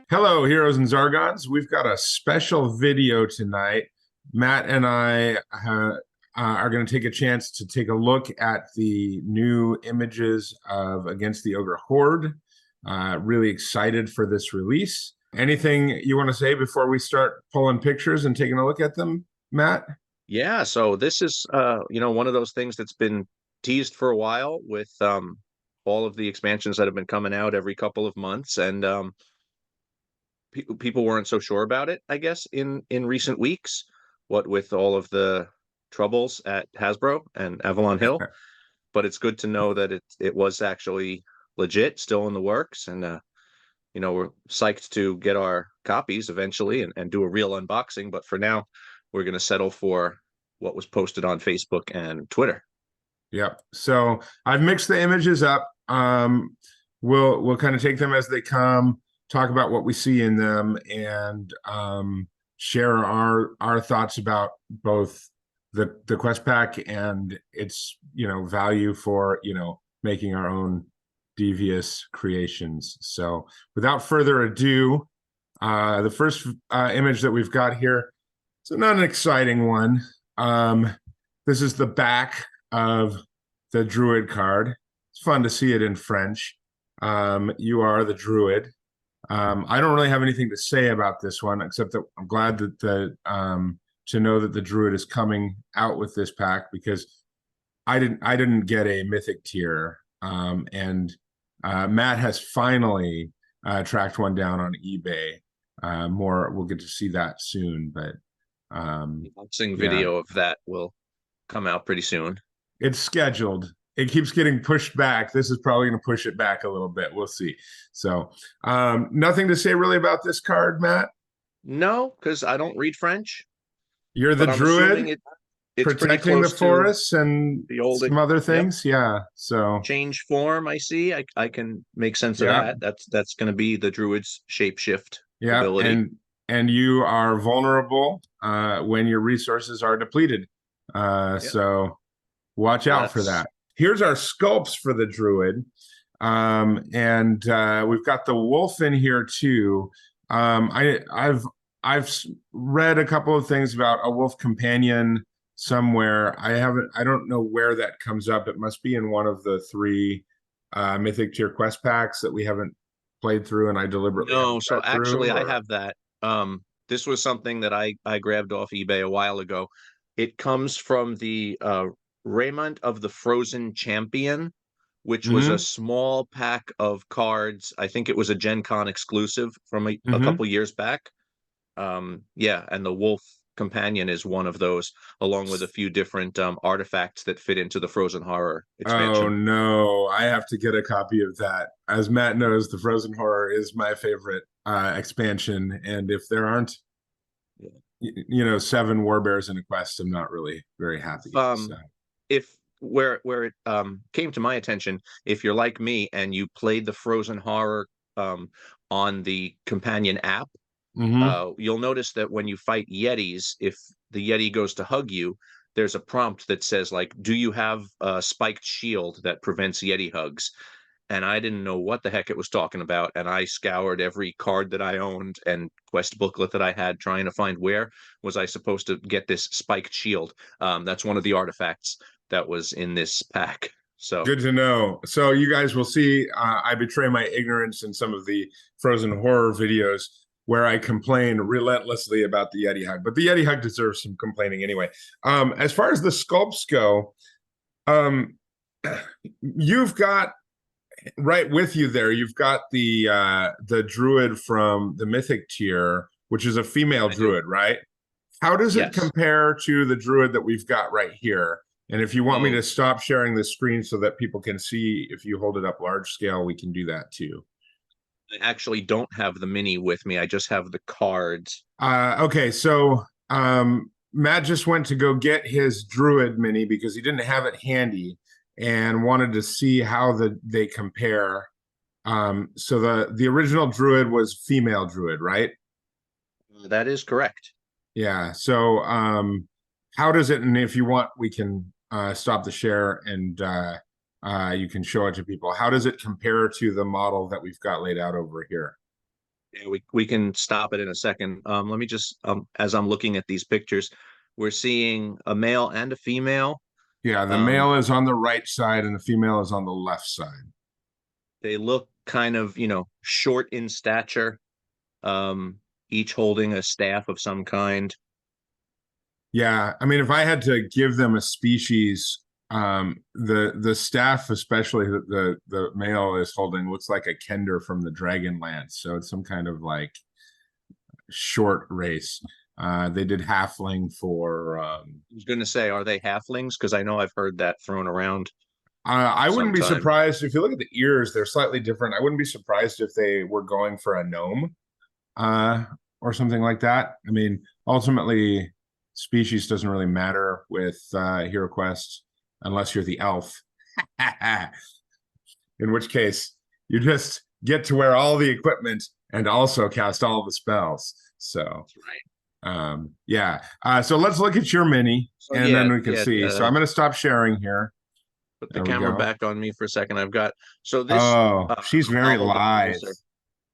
Hello, heroes and Zargons. We've got a special video tonight. Matt and I are going to take a chance to take a look at the new images of Against the Ogre Horde. Really excited for this release. Anything you want to say before we start pulling pictures and taking a look at them, Matt? Yeah, so this is one of those things that's been teased for a while with all of the expansions that have been coming out every couple of months, and people weren't so sure about it, I guess, in recent weeks, what with all of the troubles at Hasbro and Avalon Hill. But it's good to know that it was actually legit, still in the works, and we're psyched to get our copies eventually and do a real unboxing. But for now, we're going to settle for what was posted on Facebook and Twitter. Yep. So I've mixed the images up. We'll kind of take them as they come, talk about what we see in them, and share our thoughts about both the quest pack and its value for making our own devious creations. So without further ado, the first image that we've got here, it's not an exciting one. This is the back of the Druid card. It's fun to see it in French. You are the Druid. I don't really have anything to say about this one, except that I'm glad that to know that the Druid is coming out with this pack, because I didn't get a mythic tier, and Matt has finally tracked one down on eBay. We'll get to see that soon, but Unboxing video of that will come out pretty soon. It's scheduled. It keeps getting pushed back. This is probably going to push it back a little bit. We'll see. So nothing to say really about this card, Matt? No, because I don't read French. You're the Druid, it's protecting the forests and the old, some other things. Yep. Yeah. So change form, I see. I can make sense of that. That's going to be the Druid's shapeshift ability. And you are vulnerable when your resources are depleted. So watch out for that. Here's our sculpts for the Druid. And we've got the wolf in here too. I've read a couple of things about a wolf companion somewhere. I don't know where that comes up. It must be in one of the 3 mythic tier quest packs that we haven't played through, and I deliberately actually I have that. This was something that I grabbed off eBay a while ago. It comes from the Raiment of the Frozen Champion, which was a small pack of cards. I think it was a Gen Con exclusive from a couple years back. And the Wolf Companion is one of those, along with a few different artifacts that fit into the Frozen Horror expansion. Oh no, I have to get a copy of that. As Matt knows, the Frozen Horror is my favorite expansion, and if there aren't 7 Warbears in a quest, I'm not really very happy. If where it came to my attention, if you're like me and you played the Frozen Horror on the companion app, you'll notice that when you fight Yetis, if the Yeti goes to hug you, there's a prompt that says, like, do you have a spiked shield that prevents Yeti hugs? And I didn't know what the heck it was talking about, and I scoured every card that I owned and quest booklet that I had, trying to find where was I supposed to get this spiked shield. That's one of the artifacts that was in this pack. So good to know. So you guys will see I betray my ignorance in some of the Frozen Horror videos where I complain relentlessly about the Yeti hug, but the Yeti hug deserves some complaining anyway. As far as the sculpts go, you've got right with you there, you've got the Druid from the mythic tier, which is a female Druid, right? How does it compare to the Druid that we've got right here? And if you want me to stop sharing the screen so that people can see, if you hold it up large scale, we can do that too. I actually don't have the mini with me. I just have the cards. Okay, so Matt just went to go get his Druid mini because he didn't have it handy and wanted to see how they compare. So the original Druid was female Druid, right? That is correct. Yeah. So how does it? And if you want, we can stop the share and you can show it to people. How does it compare to the model that we've got laid out over here? Yeah, we can stop it in a second. Let me just as I'm looking at these pictures, we're seeing a male and a female. Yeah, the Um, male is on the right side and the female is on the left side. they look kind of, short in stature, each holding a staff of some kind. Yeah, I mean, if I had to give them a species, the staff, especially the male is holding, looks like a Kender from the Dragonlance. So it's some kind of like short race. They did halfling for. I was going to say, are they halflings? Because I know I've heard that thrown around I wouldn't be sometime. surprised if you look at the ears; they're slightly different. I wouldn't be surprised if they were going for a gnome, uh, or something like that. I mean, ultimately, species doesn't really matter with Hero Quest unless you're the elf. In which case, you just get to wear all the equipment and also cast all the spells. So, That's right. yeah. So let's look at your mini, So and yeah, then we can yeah. see. So I'm going to stop sharing here. Put the There we camera go. back on me for a second. I've got so this. Oh, she's I'll very hold them live. closer.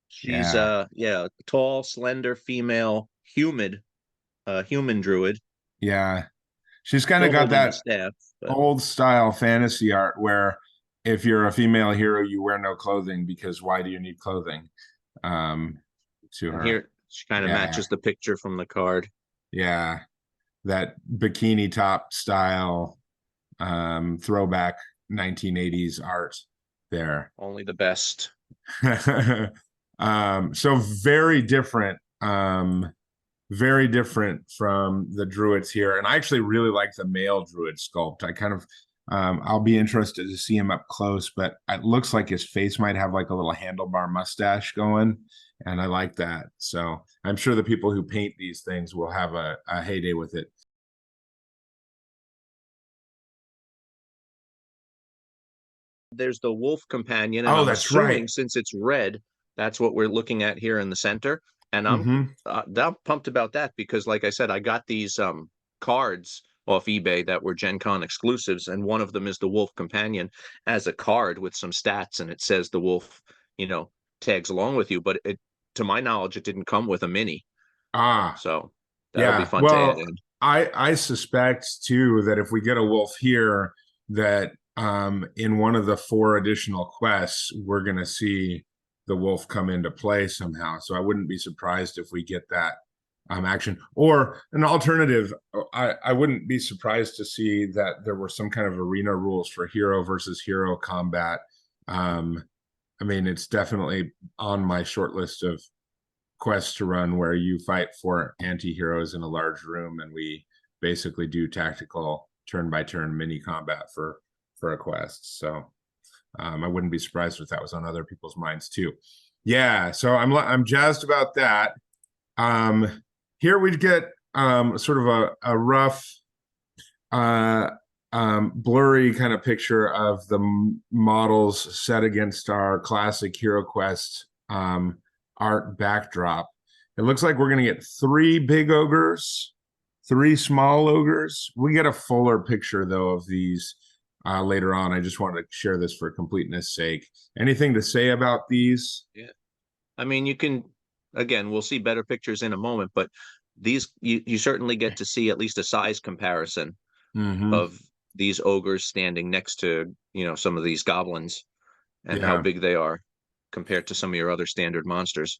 She's Yeah, yeah, tall, slender, female, human druid, yeah. She's kind of still got holding the that staff, but old style fantasy art where if you're a female hero, you wear no clothing because why do you need clothing? Um, to and her. here she kind of Yeah, matches the picture from the card. yeah. That bikini top style throwback 1980s art there. Only the best. So very different, very different from the druids here. And I actually really like the male druid sculpt. I kind of I'll be interested to see him up close, but it looks like his face might have like a little handlebar mustache going. And I like that. So I'm sure the people who paint these things will have a heyday with it. There's the wolf companion, and Oh, I'm that's right. assuming since it's red, that's what we're looking at here in the center. And Mm-hmm. I'm pumped about that because, like I said, I got these cards off eBay that were Gen Con exclusives, and one of them is the wolf companion as a card with some stats, and it says the wolf, you know, tags along with you. But it, to my knowledge, it didn't come with a mini, Ah, so that'll be yeah. fun to add Well, in. I suspect too that if we get a wolf here, that in one of the 4 additional quests, we're gonna see the wolf come into play somehow. So I wouldn't be surprised if we get that action. Or an alternative, I wouldn't be surprised to see that there were some kind of arena rules for hero versus hero combat. Um, I mean, it's definitely on my short list of quest to run where you fight 4 anti-heroes in a large room and we basically do tactical turn by turn mini combat for a quest. So I wouldn't be surprised if that was on other people's minds too. Yeah, so I'm jazzed about that. Here we get sort of a rough uh blurry kind of picture of the models set against our classic Hero Quest art backdrop. It looks like we're going to get 3 big ogres, 3 small ogres. We get a fuller picture, though, of these later on. I just wanted to share this for completeness sake. Anything to say about these? Yeah, I mean, you can, again, we'll see better pictures in a moment, but these you certainly get to see at least a size comparison Mm-hmm. of these ogres standing next to, some of these goblins and how Yeah. big they are compared to some of your other standard monsters.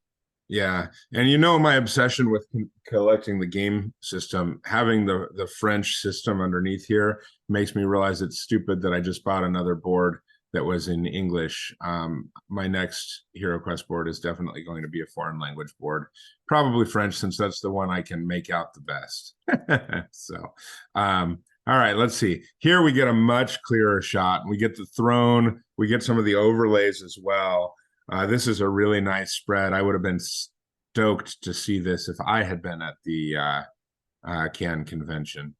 Yeah, and you know my obsession with collecting the game system, having the French system underneath here makes me realize it's stupid that I just bought another board that was in English. My next Hero Quest board is definitely going to be a foreign language board, probably French, since that's the one I can make out the best. So, all right, let's see. Here we get a much clearer shot. We get the throne. We get some of the overlays as well. This is a really nice spread. I would have been stoked to see this if I had been at the Cannes convention.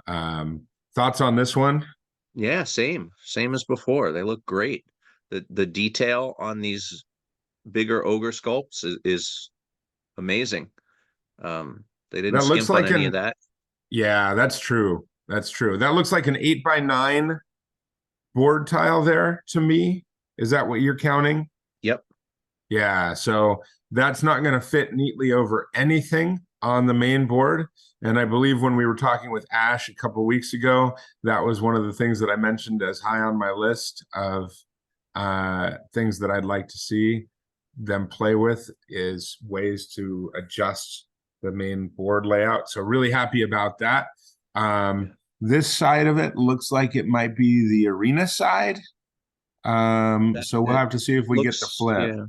Thoughts on this one? Yeah, same as before. They look great. The detail on these bigger ogre sculpts is amazing. They didn't That looks skimp on like any of an, that. yeah, that's true. That's true. That looks like an 8x9 board tile there to me. Is that what you're counting? Yep. Yeah, so that's not going to fit neatly over anything on the main board. And I believe when we were talking with Ash a couple weeks ago, that was one of the things that I mentioned as high on my list of things that I'd like to see them play with, is ways to adjust the main board layout. So really happy about that. This side of it looks like it might be the arena side. That So we'll it have to see if we get the looks, flip. yeah,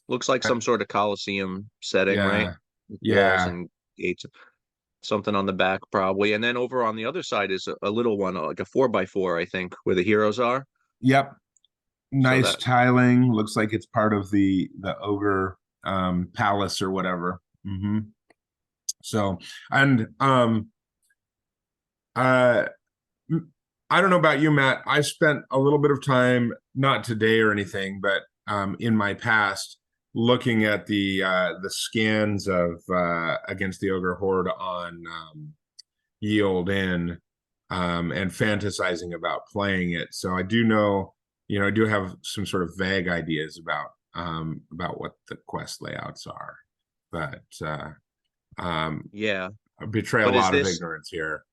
looks like some sort of Coliseum setting, right? Yeah, With walls yeah, and gates, something on the back probably. And then over on the other side is a little one, like a 4x4, I think, where the heroes are. yep. So Nice that, tiling. Looks like it's part of the ogre palace or whatever. So, and uh I don't know about you, Matt. I spent a little bit of time, not today or anything, but in my past, looking at the scans of against the Ogre Horde on Yield In, and fantasizing about playing it. So I do know, I do have some sort of vague ideas about what the quest layouts are, but yeah. I betray a But is lot of this, ignorance here.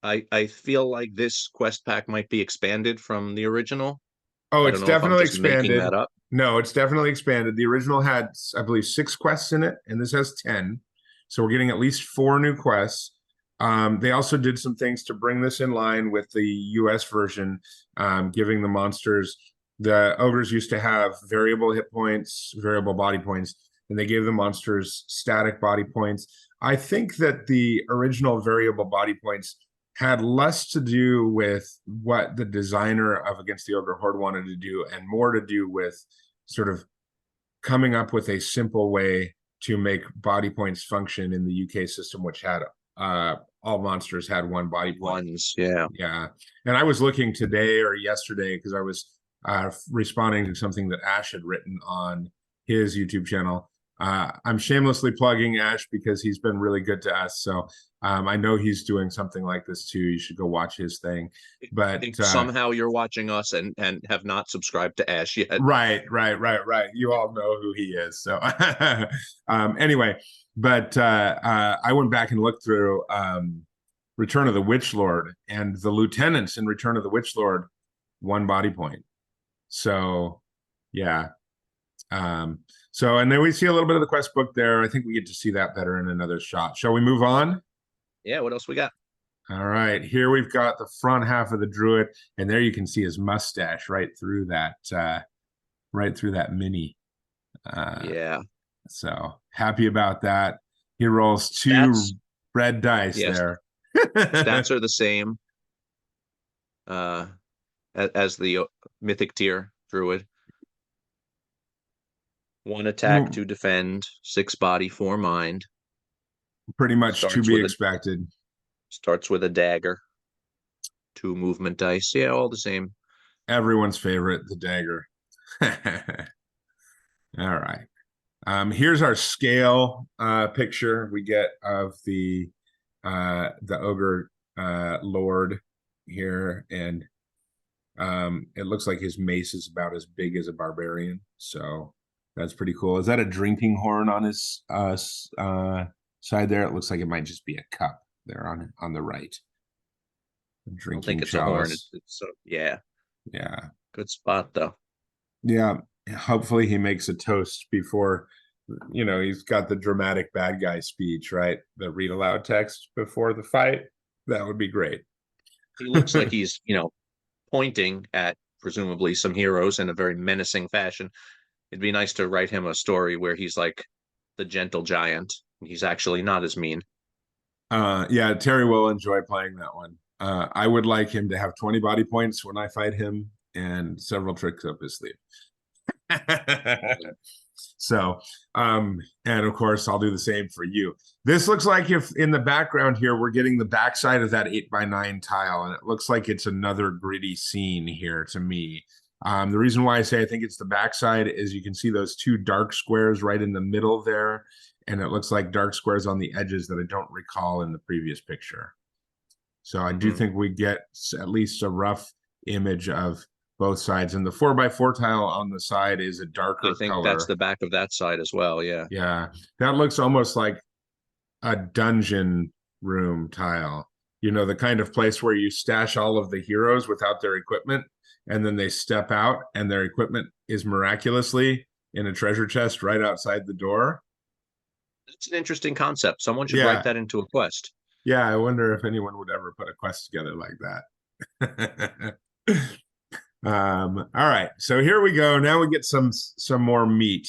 I feel like this quest pack might be expanded from the original. Oh, I it's don't know if I'm definitely just making expanded. that up. No, it's definitely expanded. The original had, I believe, 6 quests in it, and this has 10. So we're getting at least 4 new quests. They also did some things to bring this in line with the US version, giving the monsters, the ogres used to have variable hit points, variable body points, and they gave the monsters static body points. I think that the original variable body points had less to do with what the designer of Against the Ogre Horde wanted to do, and more to do with sort of coming up with a simple way to make body points function in the UK system, which had all monsters had 1 body point. Ones, yeah. Yeah. And I was looking today or yesterday because I was responding to something that Ash had written on his YouTube channel. I'm shamelessly plugging Ash because he's been really good to us. So I know he's doing something like this too. You should go watch his thing. But If somehow you're watching us and have not subscribed to Ash yet. right. You all know who he is. So anyway, but I went back and looked through Return of the Witch Lord, and the lieutenants in Return of the Witch Lord 1 body point. So yeah. So, and then we see a little bit of the quest book there. I think we get to see that better in another shot. Shall we move on? Yeah, what else we got? All right, here we've got the front half of the Druid, and there you can see his mustache right through that mini. Yeah. So happy about that. He rolls 2 That's, red dice yes, there. stats are the same as the mythic tier druid. 1 attack, 2 defend, 6 body, 4 mind. Pretty much to Starts be with expected. Starts with a dagger. 2 movement dice. Yeah, all the same. Everyone's favorite, the dagger. All right. Here's our scale picture we get of the Ogre Lord here, and it looks like his mace is about as big as a barbarian, so that's pretty cool. Is that a drinking horn on his side there? It looks like it might just be a cup there on the right. A I don't drinking think it's a horn. chalice. Yeah. Yeah. Good spot though. Yeah. Hopefully he makes a toast before, he's got the dramatic bad guy speech, right? The read aloud text before the fight. That would be great. He looks like he's, pointing at presumably some heroes in a very menacing fashion. It'd be nice to write him a story where he's like the gentle giant. He's actually not as mean. Yeah, Terry will enjoy playing that one. I would like him to have 20 body points when I fight him and several tricks up his sleeve. So, and of course, I'll do the same for you. This looks like if in the background here, we're getting the backside of that 8x9 tile, and it looks like it's another gritty scene here to me. The reason why I say I think it's the backside is you can see those 2 dark squares right in the middle there, and it looks like dark squares on the edges that I don't recall in the previous picture. So I do think we get at least a rough image of both sides. And the 4x4 tile on the side is a I darker think that's color. the back of that side as well. Yeah. Yeah, that looks almost like a dungeon room tile. You know, the kind of place where you stash all of the heroes without their equipment, and then they step out and their equipment is miraculously in a treasure chest right outside the door. It's an interesting concept. Someone should write Yeah. that into a quest. Yeah, I wonder if anyone would ever put a quest together like that. All right, so here we go. Now we get some more meat.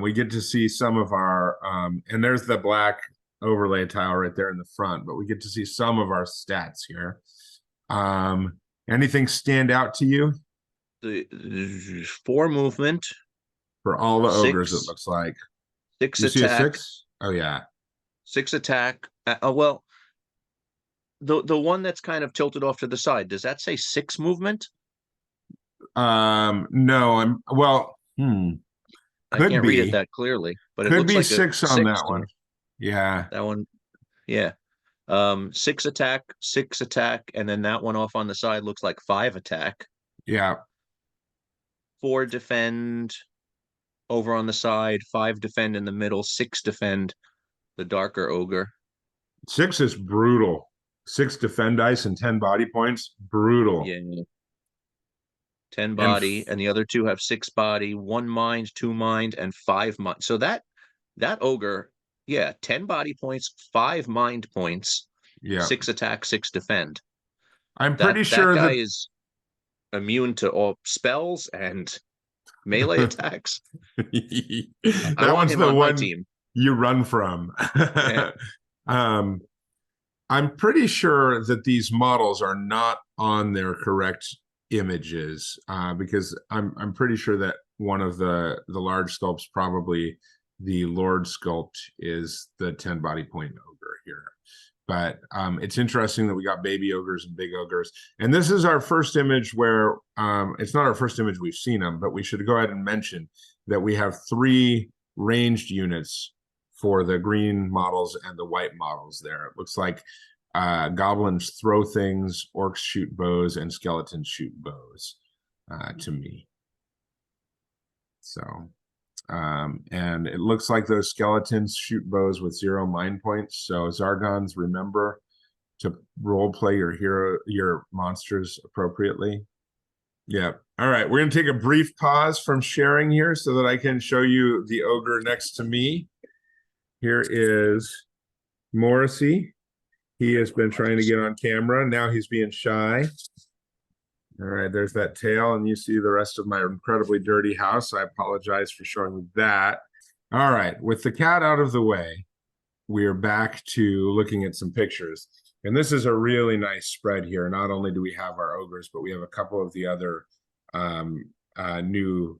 We get to see some of our and there's the black overlay tile right there in the front, but we get to see some of our stats here. Anything stand out to you? The 4 movement, For all the ogres, it 6 looks like. 6 You see a attack, 6? Oh yeah. 6 attack. Well, the one that's kind of tilted off to the side, does that say 6 movement? No, I could can't read it be. that clearly, but it Could looks be like a 6 on 6 that to me. one. Yeah. That one, yeah. 6 attack, 6 attack, and then that one off on the side looks like 5 attack. Yeah. 4 defend over on the side, 5 defend in the middle, 6 defend the darker ogre. 6 is brutal. 6 defend dice and 10 body points. Brutal. Yeah. 10 And body, and the other 2 have 6 body, 1 mind, 2 mind, and 5 mind. So that ogre, yeah, 10 body points, 5 mind points, yeah. 6 attack, 6 defend. I'm pretty That sure guy that is immune to all spells and melee attacks. I that want one's him the on my one team. you run from. Yeah. um, I'm pretty sure that these models are not on their correct images because I'm pretty sure that one of the large sculpts, probably the Lord sculpt, is the 10 body point ogre here. But it's interesting that we got baby ogres and big ogres. And this is our first image where it's not our first image we've seen them, but we should go ahead and mention that we have 3 ranged units for the green models and the white models there. It looks like goblins throw things, orcs shoot bows, and skeletons shoot bows to me. So, and it looks like those skeletons shoot bows with 0 mind points. So Zargons, remember to role play your monsters appropriately. Yeah. All right. We're going to take a brief pause from sharing here so that I can show you the ogre next to me. Here is Morrissey. He has been trying to get on camera. Now he's being shy. All right, there's that tail, and you see the rest of my incredibly dirty house. I apologize for showing that. All right, with the cat out of the way, we are back to looking at some pictures. And this is a really nice spread here. Not only do we have our ogres, but we have a couple of the other new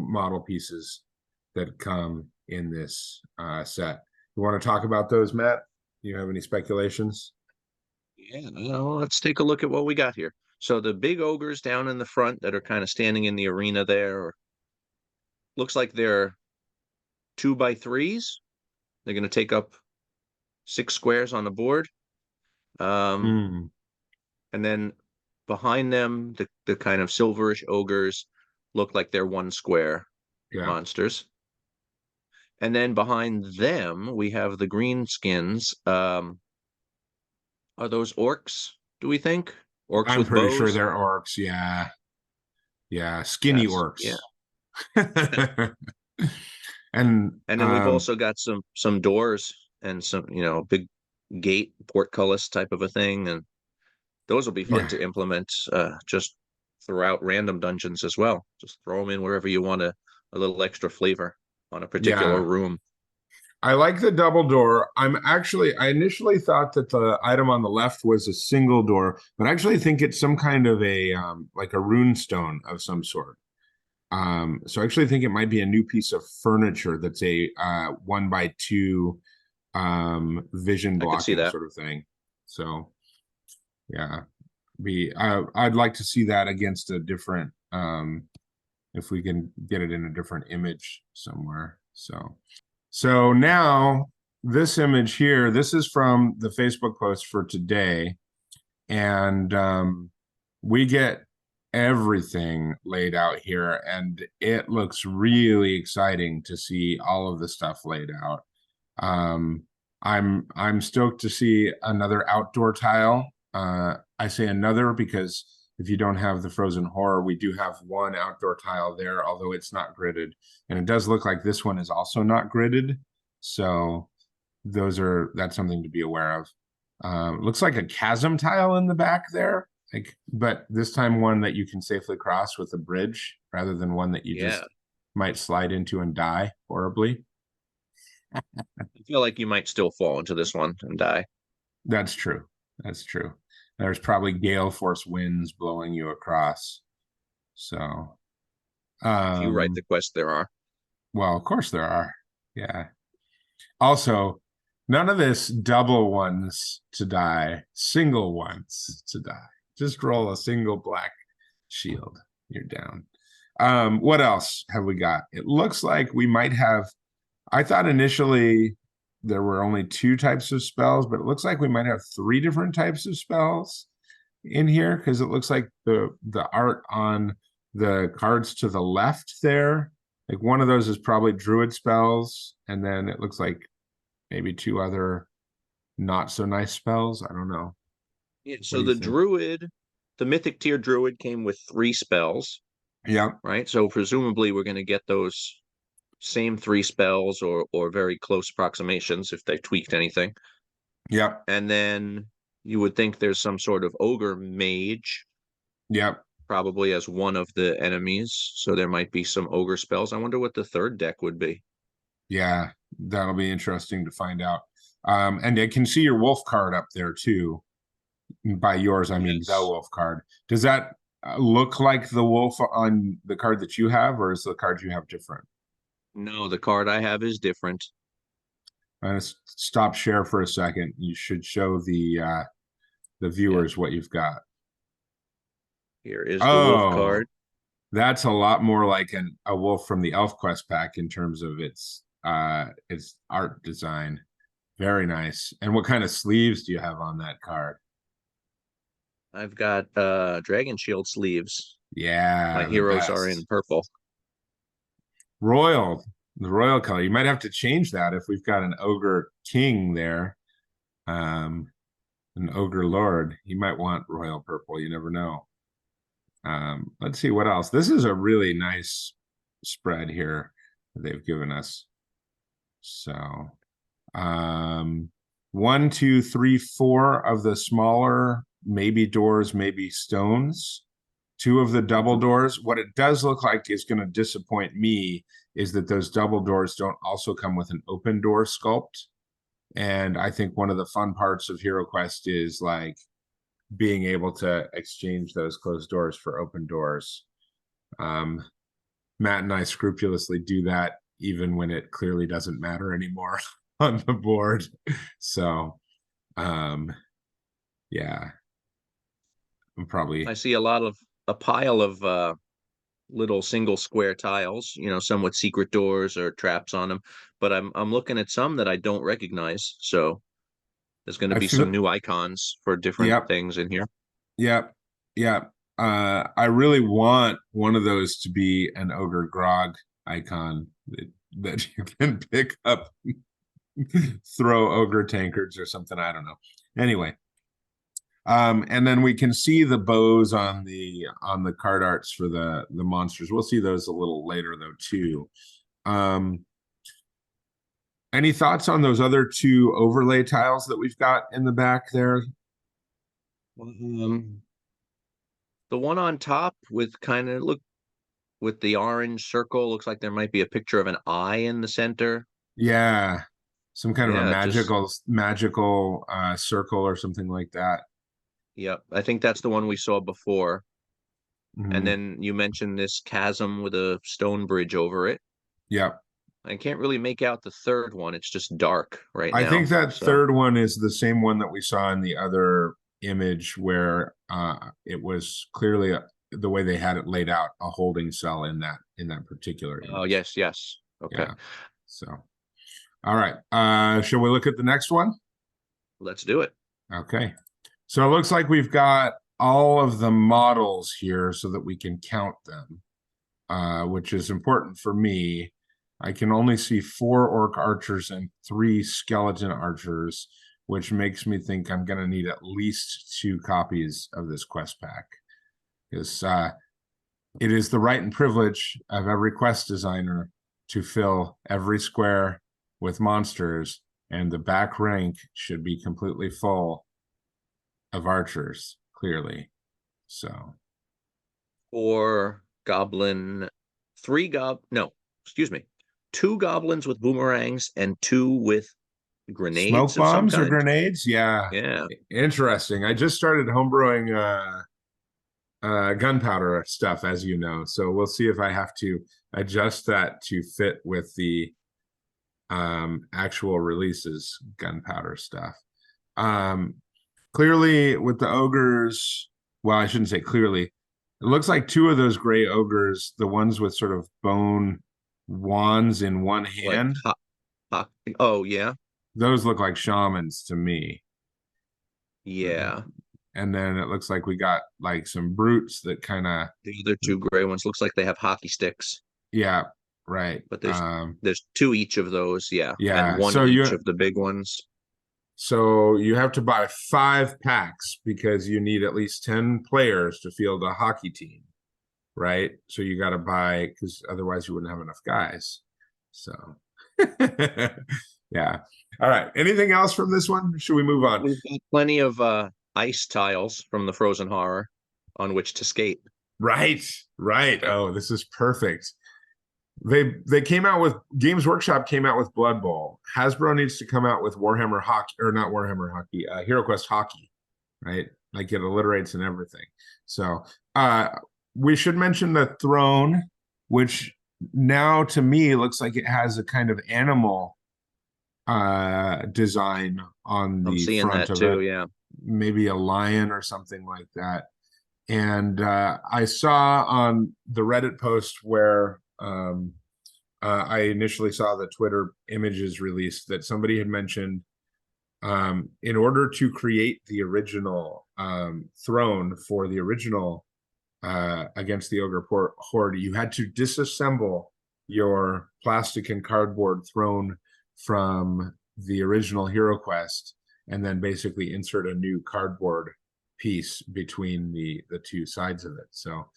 model pieces that come in this set. You want to talk about those, Matt? Do you have any speculations? Yeah, let's take a look at what we got here. So the big ogres down in the front that are kind of standing in the arena there, looks like they're 2x3s. They're going to take up 6 squares on the board. And then behind them, the kind of silverish ogres look like they're 1 square monsters. And then behind them, we have the green skins. Are those orcs, do we think? Orcs I'm with pretty bows? sure they're orcs, yeah. Yeah, skinny orcs. Yeah. And then we've also got some doors and some, big gate portcullis type of a thing, and those will be fun to implement just throughout random dungeons as well. Just throw them in wherever you want a little extra flavor on a particular room. I like the double door. I initially thought that the item on the left was a single door, but I actually think it's some kind of a like a rune stone of some sort. So I actually think it might be a new piece of furniture that's a 1x2 vision blocking sort of thing. So yeah, I'd like to see that against a different if we can get it in a different image somewhere. So now this image here, this is from the Facebook post for today. And we get everything laid out here, and it looks really exciting to see all of the stuff laid out. I'm stoked to see another outdoor tile. I say another because if you don't have the Frozen Horror, we do have one outdoor tile there, although it's not gridded, and it does look like this one is also not gridded. So that's something to be aware of. Looks like a chasm tile in the back there, like, but this time one that you can safely cross with a bridge rather than one that you just might slide into and die horribly. I feel like you might still fall into this one and die. That's true. That's true. There's probably gale force winds blowing you across. So, If you write the quest, there are. well, of course there are. Yeah. Also, none of this double ones to die, single ones to die. Just roll a single black shield. You're down. What else have we got? It looks like we might have, I thought initially there were only 2 types of spells, but it looks like we might have 3 different types of spells in here, because it looks like the art on the cards to the left there, like one of those is probably Druid spells, and then it looks like maybe 2 other not so nice spells. I don't know. Yeah, so the Druid, the Mythic tier Druid came with 3 spells. Yeah. Right. So presumably we're going to get those same 3 spells or very close approximations if they tweaked anything. Yep. And then you would think there's some sort of ogre mage. Yep. Probably as one of the enemies. So there might be some ogre spells. I wonder what the third deck would be. Yeah, that'll be interesting to find out. And I can see your wolf card up there too. By yours, I mean the wolf card. Does that look like the wolf on the card that you have, or is the card you have different? No, the card I have is different. I'm gonna stop share for a second. You should show the viewers what you've got. Here is the wolf card. That's a lot more like a wolf from the Elf Quest pack in terms of its art design. Very nice. And what kind of sleeves do you have on that card? I've got dragon shield sleeves. Yeah, my heroes are in purple. The royal color. You might have to change that if we've got an ogre king there. An ogre lord. He might want royal purple. You never know. Let's see what else. This is a really nice spread here that they've given us. So 1, 2, 3, 4 of the smaller, maybe doors, maybe stones. 2 of the double doors. What it does look like is going to disappoint me is that those double doors don't also come with an open door sculpt. And I think one of the fun parts of Hero Quest is like being able to exchange those closed doors for open doors. Matt and I scrupulously do that even when it clearly doesn't matter anymore on the board. So, yeah, I see a pile of little single square tiles, some with secret doors or traps on them, but I'm looking at some that I don't recognize. So there's going to be some new icons for different things in here. Yep. Yep. I really want one of those to be an Ogre Grog icon that you can pick up, throw ogre tankards or something. I don't know. Anyway. And then we can see the bows on the card arts for the monsters. We'll see those a little later though too. Any thoughts on those other 2 overlay tiles that we've got in the back there? The one on top with with the orange circle, looks like there might be a picture of an eye in the center. Yeah, some kind of a magical circle or something like that. Yep, I think that's the one we saw before. And then you mentioned this chasm with a stone bridge over it. Yep. I can't really make out the third one. It's just dark right now. I think that third one is the same one that we saw in the other image where it was clearly the way they had it laid out, a holding cell in that particular image. Oh, yes. Okay. Yeah. So, all right. Shall we look at the next one? Let's do it. Okay. So it looks like we've got all of the models here so that we can count them, which is important for me. I can only see 4 orc archers and 3 skeleton archers, which makes me think I'm going to need at least 2 copies of this quest pack. Because it is the right and privilege of every quest designer to fill every square with monsters, and the back rank should be completely full of archers, clearly. So, Or goblin, no, excuse me, 2 goblins with boomerangs and 2 with smoke grenades of some bombs or kind. grenades? Yeah. Yeah. Interesting. I just started homebrewing gunpowder stuff, as you know. So we'll see if I have to adjust that to fit with the actual releases gunpowder stuff. Clearly with the ogres, well, I shouldn't say clearly. It looks like 2 of those gray ogres, the ones with sort of bone wands in one Like hand, oh yeah. those look like shamans to me. Yeah. And then it looks like we got like some brutes that kind of, The other 2 gray ones looks like they have hockey sticks, yeah, right. but there's 2 each of those, yeah, and Yeah. 1 each of the big ones. So you have to buy 5 packs because you need at least 10 players to field a hockey team, right? So you got to buy, because otherwise you wouldn't have enough guys. So, yeah. All right. Anything else from this one? Should we move on? We've got plenty of ice tiles from the Frozen Horror on which to skate. Right. Right. Oh, this is perfect. They came out with Games Workshop came out with Blood Bowl. Hasbro needs to come out with Warhammer Hockey, or not Warhammer Hockey, Hero Quest Hockey, right? Like it alliterates and everything. So we should mention the throne, which now to me looks like it has a kind of animal design on I'm the seeing front that of too, it, yeah. maybe a lion or something like that. And I saw on the Reddit post where I initially saw the Twitter images released that somebody had mentioned in order to create the original throne for the original against the Ogre Horde, you had to disassemble your plastic and cardboard throne from the original Hero Quest and then basically insert a new cardboard piece between the 2 sides of it. So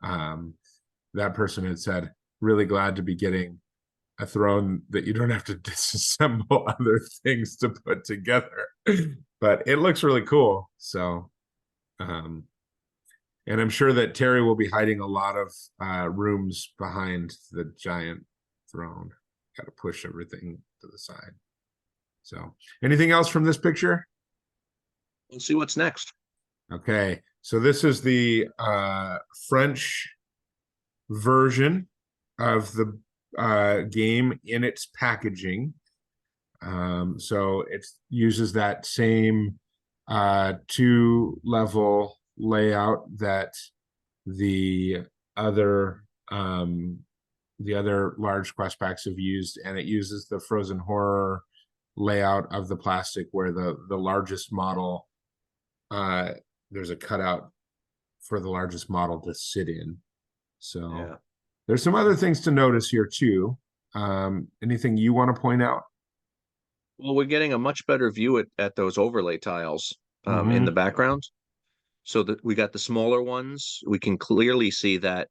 that person had said, really glad to be getting a throne that you don't have to disassemble other things to put together. But it looks really cool. So and I'm sure that Terry will be hiding a lot of rooms behind the giant throne. Got to push everything to the side. So anything else from this picture? We'll see what's next. Okay, so this is the French version of the game in its packaging. So it uses that same 2-level layout that the other large quest packs have used, and it uses the Frozen Horror layout of the plastic where the largest model there's a cutout for the largest model to sit in. So yeah. There's some other things to notice here too. Anything you want to point out? Well, we're getting a much better view at those overlay tiles in the background. So that we got the smaller ones. We can clearly see that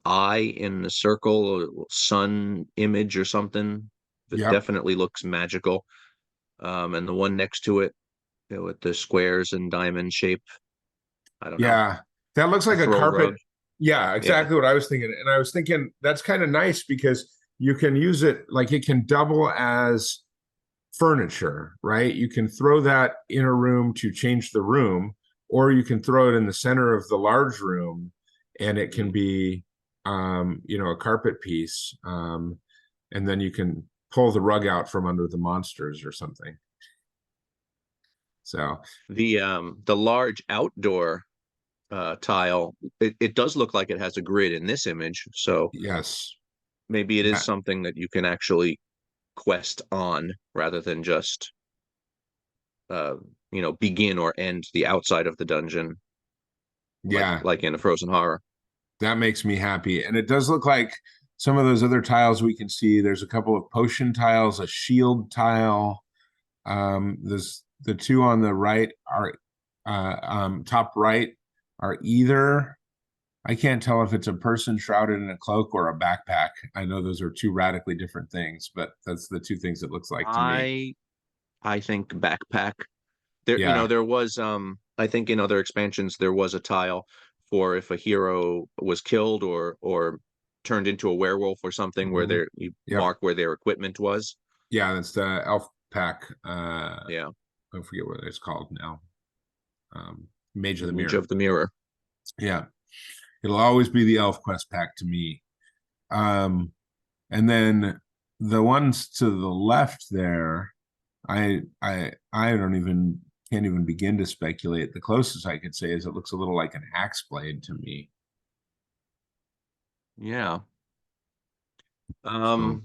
eye in the circle, or sun image or something. It definitely looks magical. And the one next to it, with the squares and diamond shape. I don't know. Yeah, that looks like a carpet. Road. Yeah, exactly what I was thinking. And I was thinking that's kind of nice because you can use it, like it can double as furniture, right? You can throw that in a room to change the room, or you can throw it in the center of the large room and it can be, a carpet piece. And then you can pull the rug out from under the monsters or something. So the large outdoor tile, it does look like it has a grid in this image. So yes, maybe it is something that you can actually quest on rather than just begin or end the outside of the dungeon. Yeah, like in a Frozen Horror. that makes me happy. And it does look like some of those other tiles we can see. There's a couple of potion tiles, a shield tile. There's the two on the right are top right are either, I can't tell if it's a person shrouded in a cloak or a backpack. I know those are two radically different things, but that's the two things it looks like to me. I think backpack. There, you know, Yeah. there was I think in other expansions there was a tile for if a hero was killed or turned into a werewolf or something where Mhm. there you Yep. mark where their equipment was. Yeah, that's the elf pack. Yeah. I forget what it's called now. Mage of the Image Mirror. of the Mirror. Yeah. It'll always be the elf quest pack to me. Um, and then the ones to the left there, I don't even can't even begin to speculate. The closest I could say is it looks a little like an axe blade to me. Yeah. So,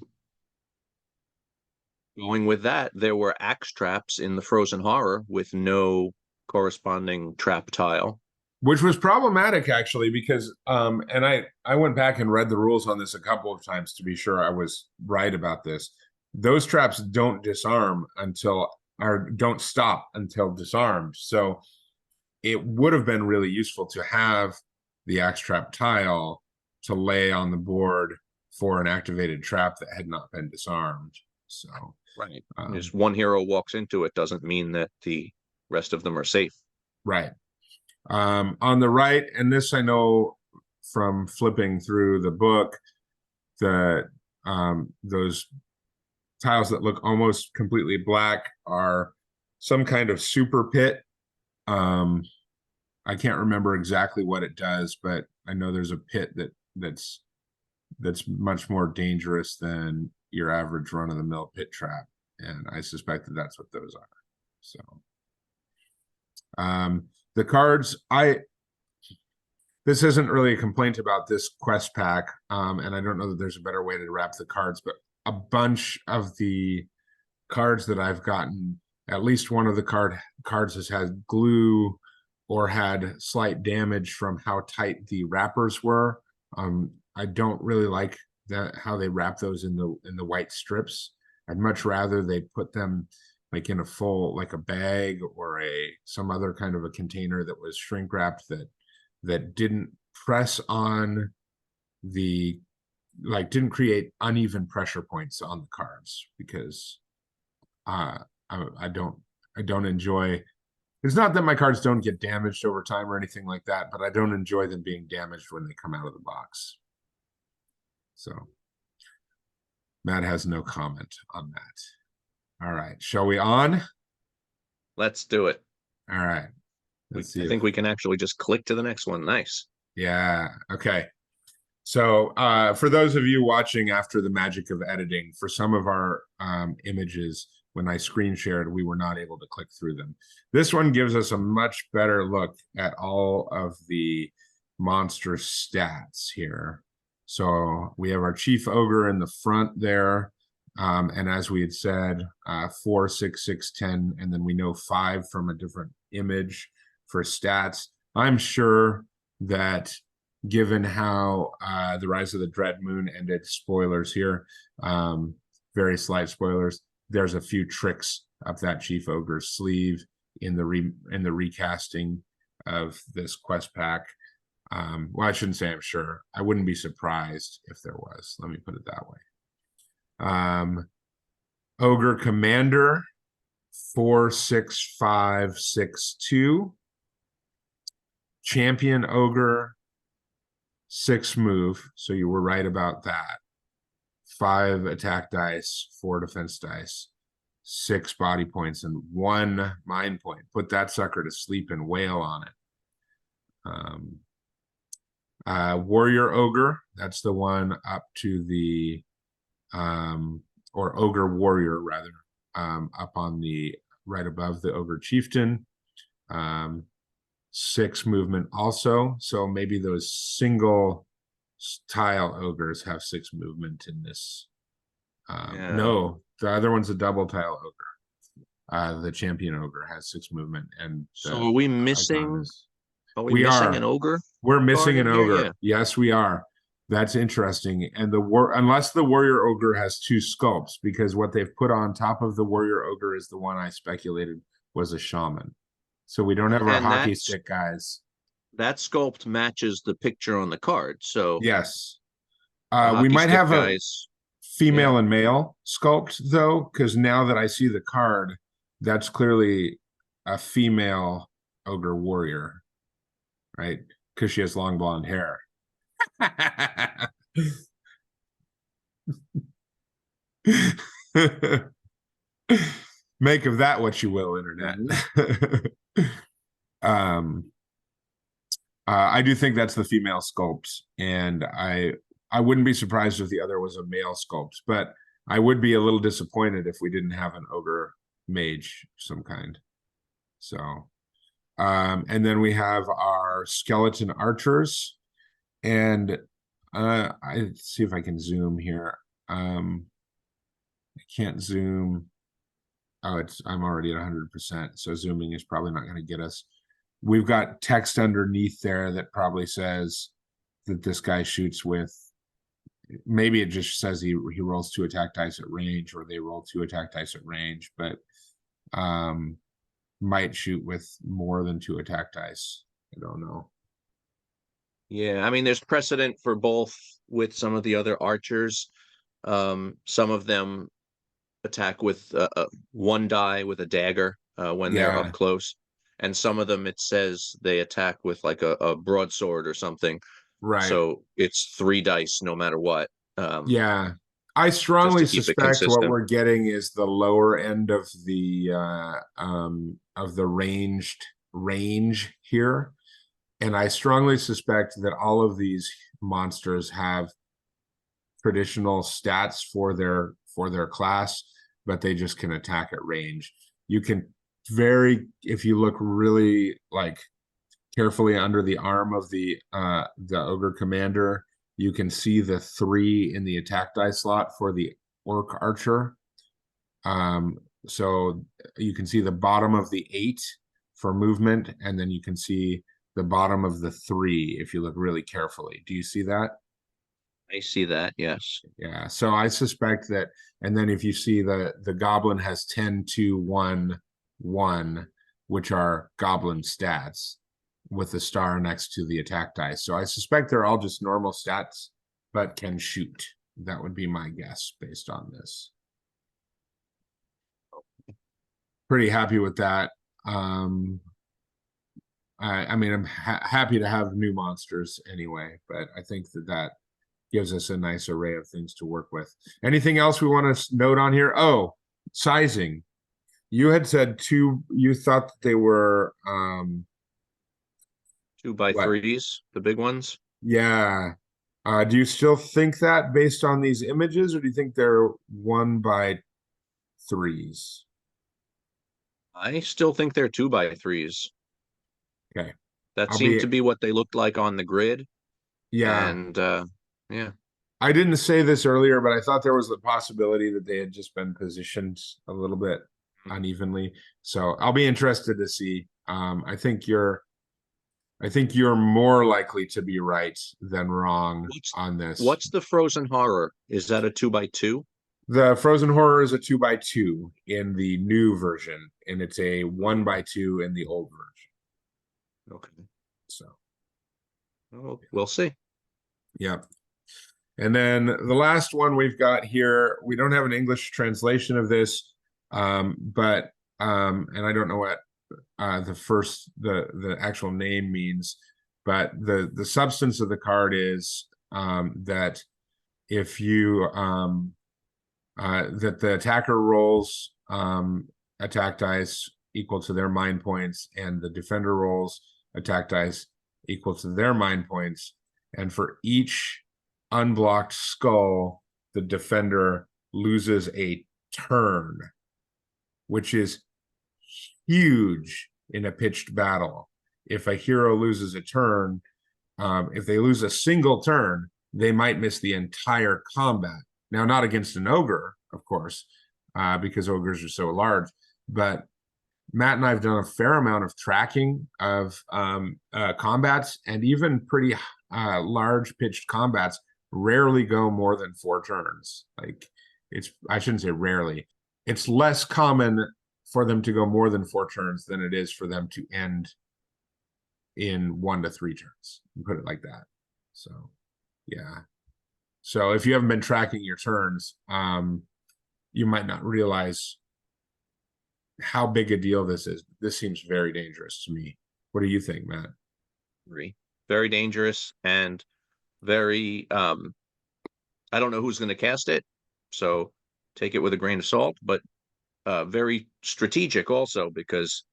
Going with that, there were axe traps in the Frozen Horror with no corresponding trap tile. which was problematic actually because and I went back and read the rules on this a couple of times to be sure I was right about this. Those traps don't disarm until or don't stop until disarmed. So it would have been really useful to have the axe trap tile to lay on the board for an activated trap that had not been disarmed. So Right. um, Just one hero walks into it doesn't mean that the rest of them are safe. right. On the right, and this I know from flipping through the book, that those tiles that look almost completely black are some kind of super pit. Um, I can't remember exactly what it does, but I know there's a pit that's much more dangerous than your average run of the mill pit trap, and I suspect that that's what those are. So, the cards, this isn't really a complaint about this quest pack, and I don't know that there's a better way to wrap the cards, but a bunch of the cards that I've gotten, at least one of the cards has had glue or had slight damage from how tight the wrappers were. I don't really like that how they wrap those in the white strips. I'd much rather they put them like in a full like a bag or a some other kind of a container that was shrink wrapped that didn't press on the like didn't create uneven pressure points on the cards because uh I don't enjoy, it's not that my cards don't get damaged over time or anything like that, but I don't enjoy them being damaged when they come out of the box. So Matt has no comment on that. All right, shall we on? Let's do it. All right, let's see I if, think we can actually just click to the next one. Nice. yeah, okay. So for those of you watching after the magic of editing, for some of our images, when I screen shared, we were not able to click through them. This one gives us a much better look at all of the monster stats here. So we have our chief ogre in the front there. And as we had said, 4, 6, 6, 10, and then we know 5 from a different image for stats. I'm sure that given how the Rise of the Dread Moon ended, spoilers here, very slight spoilers, there's a few tricks up that Chief Ogre's sleeve in the recasting of this quest pack. Well, I shouldn't say I'm sure. I wouldn't be surprised if there was. Let me put it that way. Ogre Commander, 4, 6, 5, 6, 2. Champion Ogre, 6 move. So you were right about that. 5 attack dice, 4 defense dice, 6 body points, and 1 mind point. Put that sucker to sleep and wail on it. Warrior Ogre, that's the one up to the or Ogre Warrior rather, up on the right above the Ogre Chieftain. 6 movement also. So maybe those single tile ogres have 6 movement in this. Yeah. No, the other one's a double tile ogre. The champion ogre has 6 movement, and So are we icon missing? is Are we We missing an are. ogre We're card missing an in here? ogre. Yeah. Yes, we are. That's interesting. And unless the warrior ogre has two sculpts, because what they've put on top of the warrior ogre is the one I speculated was a shaman. So we don't have our And hockey stick guys. that sculpt matches the picture on the card. So Yes. the We hockey might stick have a guys, yeah. female and male sculpt though, because now that I see the card, that's clearly a female ogre warrior, right? Because she has long blonde hair. Make of that what you will, internet. um I do think that's the female sculpt, and I wouldn't be surprised if the other was a male sculpt, but I would be a little disappointed if we didn't have an ogre mage of some kind. So and then we have our skeleton archers, and I see if I can zoom here. I can't zoom. Oh, I'm already at 100%, so zooming is probably not going to get us. We've got text underneath there that probably says that this guy shoots with, maybe it just says he rolls 2 attack dice at range, or they roll 2 attack dice at range, but might shoot with more than 2 attack dice. I don't know. Yeah, I mean, there's precedent for both with some of the other archers. Some of them attack with 1 die with a dagger when they're up Yeah, close, and some of them it says they attack with like a broadsword or something. right. So it's 3 dice no matter what. Yeah. I Just strongly to keep it suspect what consistent. we're getting is the lower end of the range here. And I strongly suspect that all of these monsters have traditional stats for their class, but they just can attack at range. You can if you look really like carefully under the arm of the ogre commander, you can see the 3 in the attack die slot for the orc archer. So you can see the bottom of the 8 for movement, and then you can see the bottom of the 3 if you look really carefully. Do you see that? I see that, yes. Yeah. So I suspect that, and then if you see the goblin has 10, 2, 1, 1, which are goblin stats with the star next to the attack dice. So I suspect they're all just normal stats, but can shoot. That would be my guess based on this. Pretty happy with that. I mean, I'm happy to have new monsters anyway, but I think that gives us a nice array of things to work with. Anything else we want to note on here? Oh, sizing. You had said 2, you thought that they were 2 by what? 3s, the big ones. Yeah. Do you still think that based on these images, or do you think they're 1 by 3s? I still think they're 2 by 3s. Okay. That I'll seemed be, to be what they looked like on the grid. yeah. And yeah. I didn't say this earlier, but I thought there was the possibility that they had just been positioned a little bit unevenly. So I'll be interested to see. I think you're more likely to be right than wrong on this. What's the Frozen Horror? Is that a 2 by 2? The Frozen Horror is a 2 by 2 in the new version, and it's a 1 by 2 in the old version. Okay. So We'll see. yeah. And then the last one we've got here, we don't have an English translation of this, but and I don't know what the actual name means, but the substance of the card is that if you that the attacker rolls attack dice equal to their mind points, and the defender rolls attack dice equal to their mind points, and for each unblocked skull, the defender loses a turn, which is huge in a pitched battle. If a hero loses a turn, if they lose a single turn, they might miss the entire combat. Now, not against an ogre, of course, because ogres are so large, but Matt and I have done a fair amount of tracking of combats, and even pretty large pitched combats rarely go more than 4 turns. Like, I shouldn't say rarely. It's less common for them to go more than 4 turns than it is for them to end in 1 to 3 turns. Put it like that. So, yeah. So if you haven't been tracking your turns, you might not realize how big a deal this is. This seems very dangerous to me. What do you think, Matt? Very dangerous and very I don't know who's going to cast it, so take it with a grain of salt, but very strategic also, because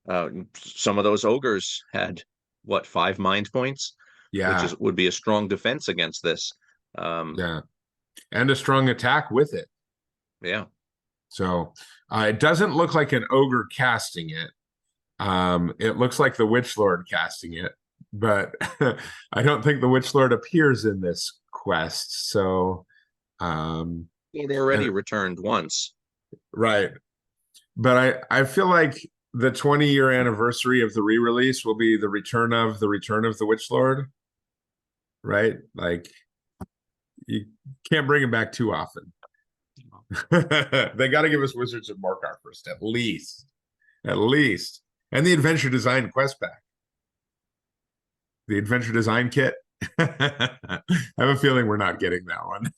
some of those ogres had what, 5 mind points, Yeah. would be a strong defense against this. Yeah, and a strong attack with it. Yeah. So it doesn't look like an ogre casting it. It looks like the Witch Lord casting it, but I don't think the Witch Lord appears in this quest. So It already returned once. right. But I feel like the 20-year anniversary of the re-release will be the return of the Witch Lord. Right? Like, you can't bring him back too often. They got to give us Wizards of Morkar first, at least. At least. And the Adventure Design quest pack. The Adventure Design kit. I have a feeling we're not getting that one.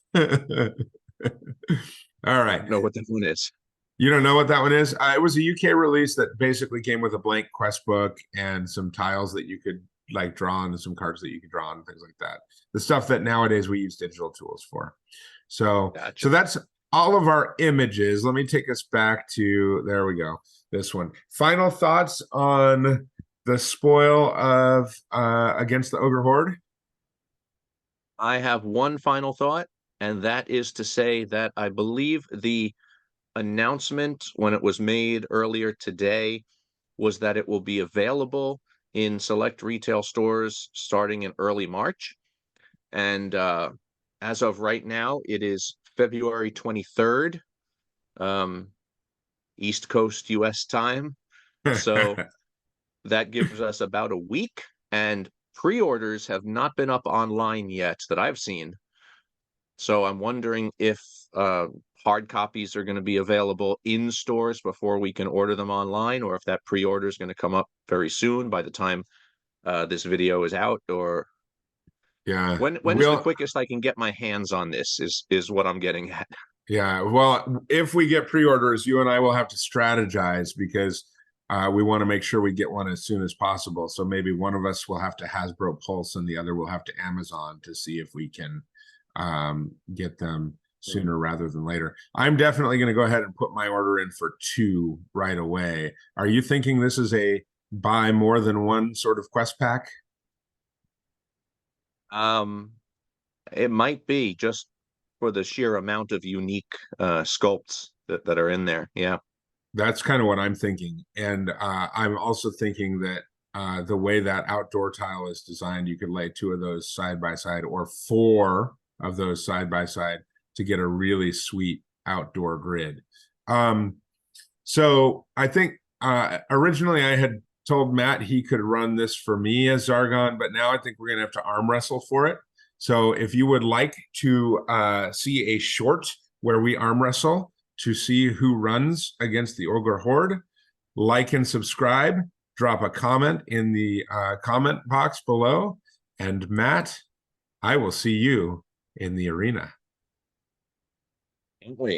All right. I don't know what that one is. You don't know what that one is? It was a UK release that basically came with a blank quest book and some tiles that you could like draw on, and some cards that you could draw on, and things like that. The stuff that nowadays we use digital tools for. So, Gotcha. So that's all of our images. Let me take us back to, there we go, this one. Final thoughts on the spoil of against the Ogre Horde? I have one final thought, and that is to say that I believe the announcement when it was made earlier today was that it will be available in select retail stores starting in early March. And as of right now, it is February 23rd, East Coast US time. So that gives us about a week, and pre-orders have not been up online yet that I've seen. So I'm wondering if hard copies are going to be available in stores before we can order them online, or if that pre-order is going to come up very soon by the time this video is out, or Yeah. when is the quickest I can get my hands on this is what I'm getting at. Yeah. Well, if we get pre-orders, you and I will have to strategize, because we want to make sure we get one as soon as possible. So maybe one of us will have to Hasbro Pulse and the other will have to Amazon to see if we can get them sooner rather than later. I'm definitely going to go ahead and put my order in for 2 right away. Are you thinking this is a buy more than one sort of quest pack? It might be, just for the sheer amount of unique sculpts that are in there. Yeah. That's kind of what I'm thinking. And I'm also thinking that the way that outdoor tile is designed, you could lay 2 of those side by side, or 4 of those side by side, to get a really sweet outdoor grid. So I think originally I had told Matt he could run this for me as Zargon, but now I think we're going to have to arm wrestle for it. So if you would like to see a short where we arm wrestle to see who runs against the Ogre Horde, like and subscribe, drop a comment in the comment box below, and Matt, I will see you in the arena. Wait.